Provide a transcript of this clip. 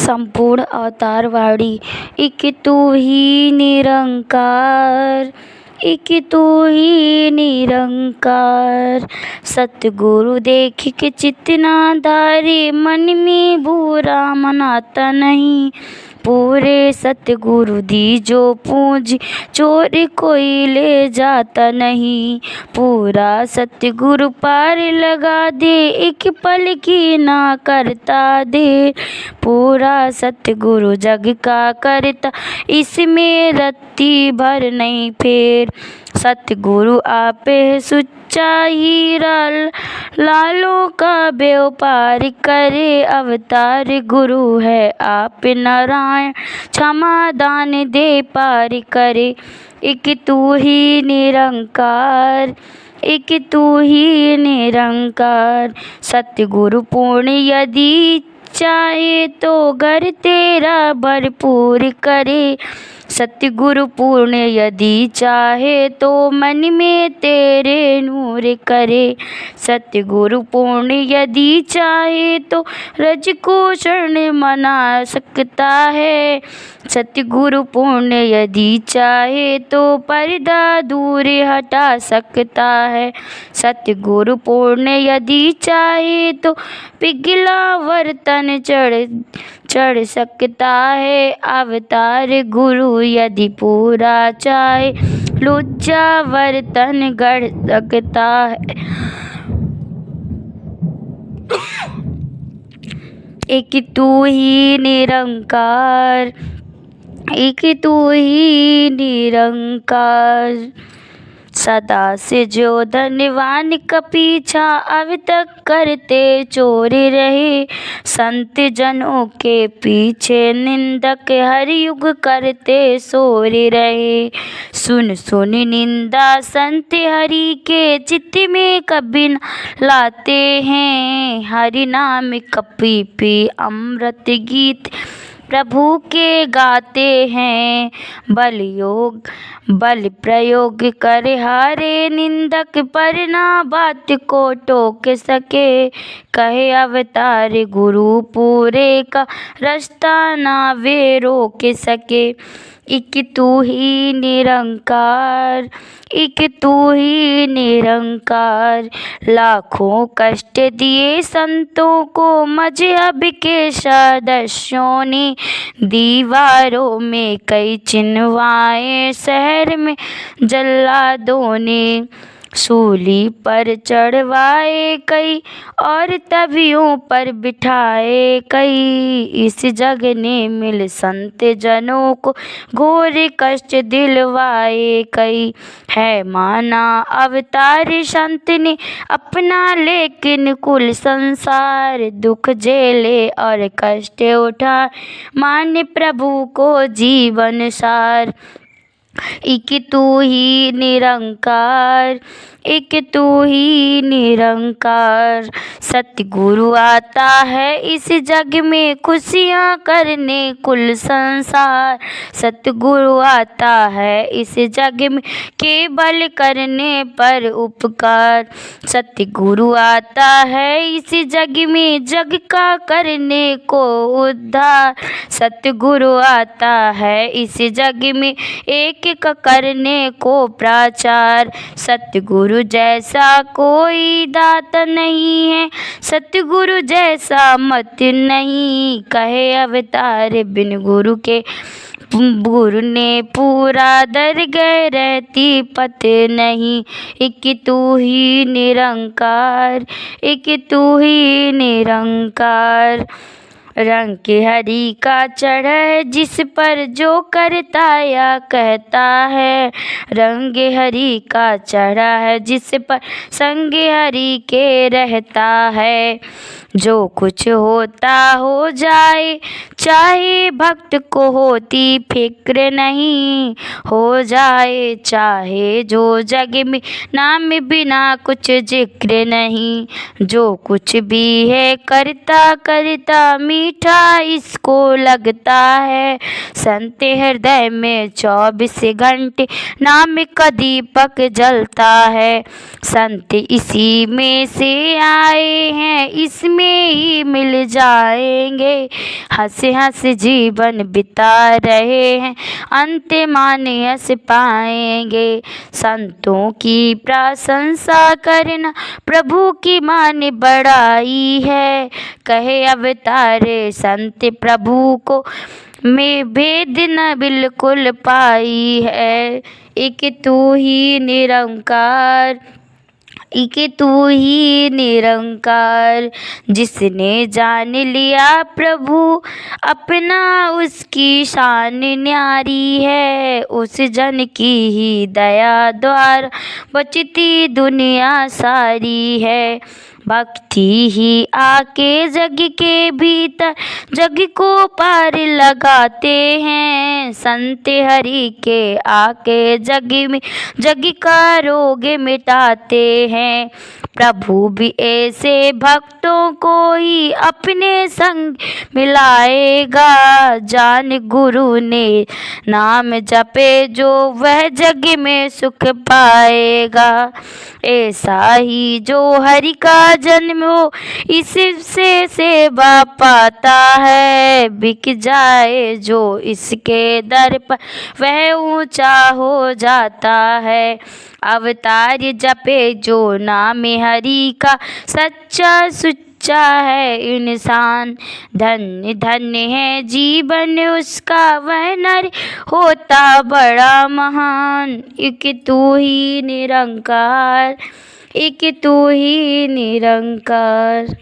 संपूर्ण अवतारवाणी। एक तू ही निरंकार, एक तू ही निरंकार। सतगुरु देख के चित्त ना धारे, मन में बुरा मनाता नहीं। पूरे सतगुरु दी जो पूंजी, चोर कोई ले जाता नहीं। पूरा सतगुरु पार लगा दे, एक पल की ना करता दे। पूरा सतगुरु जग का करता, इसमें रत्ती भर नहीं फेर। सतगुरु आपे सच्चा हीरा, लालों का व्यापार करे अवतार। गुरु है आप नारायण, क्षमा दान दे पार करे। एक तू ही निरंकार, एक तू ही निरंकार। सतगुरु पूर्ण यदि चाहे तो घर तेरा भरपूर करे। सतगुरु पूर्ण यदि चाहे तो मन में तेरे नूर करे। सतगुरु पूर्ण यदि चाहे तो रज को शरण मना सकता है। सतगुरु पूर्ण यदि चाहे तो पर्दा दूर हटा सकता है। सतगुरु पूर्ण यदि चाहे तो पिघला बर्तन चढ़ सकता है। अवतार गुरु यदि पूरा चाहे, लुच्चा बर्तन गढ़ सकता है। एक तू ही निरंकार, एक तू ही निरंकार। सदा से जो धनवान का पीछा अब तक करते चोर रहे। संत जनों के पीछे निंदक हर युग करते सोर रहे। सुन सुन निंदा संत हरि के, चित्त में कभी न लाते हैं। हरि नाम कपि पी अमृत गीत प्रभु के गाते हैं। बल प्रयोग कर हारे निंदक, पर ना बात को टोक सके। कहे अवतार गुरु पूरे का, रास्ता ना वे रोक सके। एक तू ही निरंकार, एक तू ही निरंकार। लाखों कष्ट दिए संतों को मजहब के सदस्यों ने। दीवारों में कई चिन्हवाए, शहर में जल्लादों ने। सूली पर चढ़वाए कई और तवियों पर बिठाए कई। इस जग ने मिल संत जनों को घोर कष्ट दिलवाए कई। है माना अवतार संत ने अपना, लेकिन कुल संसार दुख झेले और कष्ट उठा। मान प्रभु को जीवन सार। एक तू ही निरंकार, एक तू ही निरंकार। सतगुरु आता है इस जग में, खुशियाँ करने कुल संसार। सतगुरु आता है इस जग में, केवल करने पर उपकार। सतगुरु आता है इस जग में, जग का करने को उद्धार। सतगुरु आता है इस जग में, एक का करने को प्रचार। सतगुरु जैसा कोई दाता नहीं है, सतगुरु जैसा मत नहीं। कहे अवतार बिन गुरु के, गुरु ने पूरा दरगह रहती पत नहीं। एक तू ही निरंकार, एक तू ही निरंकार। रंग के हरि का चढ़ा है जिस पर, जो करता या कहता है। रंग हरि का चढ़ा है जिस पर, संग हरि के रहता है। जो कुछ होता हो जाए, चाहे भक्त को होती फिक्र नहीं। हो जाए चाहे जो जग में, नाम बिना कुछ जिक्र नहीं। जो कुछ भी है करता करता मीठा इसको लगता है। संत हृदय में 24 घंटे नाम का दीपक जलता है। संत इसी में से आए हैं, इसमें ही मिल जाएंगे। हंस हंस जीवन बिता रहे हैं, अंत माने हंस पाएंगे। संतों की प्रशंसा करना प्रभु की मान बड़ाई है। कहे अवतारे संत प्रभु को में भेद न बिल्कुल पाई है। एक तू ही निरंकार, एक तू ही निरंकार। जिसने जान लिया प्रभु अपना, उसकी शान न्यारी है। उस जन की ही दया द्वारा बचती दुनिया सारी है। भक्ति ही आके जग के भीतर जग को पार लगाते हैं। संत हरि के आके जग में जग का रोग मिटाते हैं। प्रभु भी ऐसे भक्तों को ही अपने संग मिलाएगा। जान गुरु ने नाम जपे जो वह जग में सुख पाएगा। ऐसा ही जो हरि का जन्म हो इससे सेवा पाता है। बिक जाए जो इसके दर पर वह ऊंचा हो जाता है। अवतार जपे जो नाम हरि का सच्चा सुच्चा है इंसान। धन्य धन्य है जीवन उसका, वह नर होता बड़ा महान। एक तू ही निरंकार, एक तू ही निरंकार।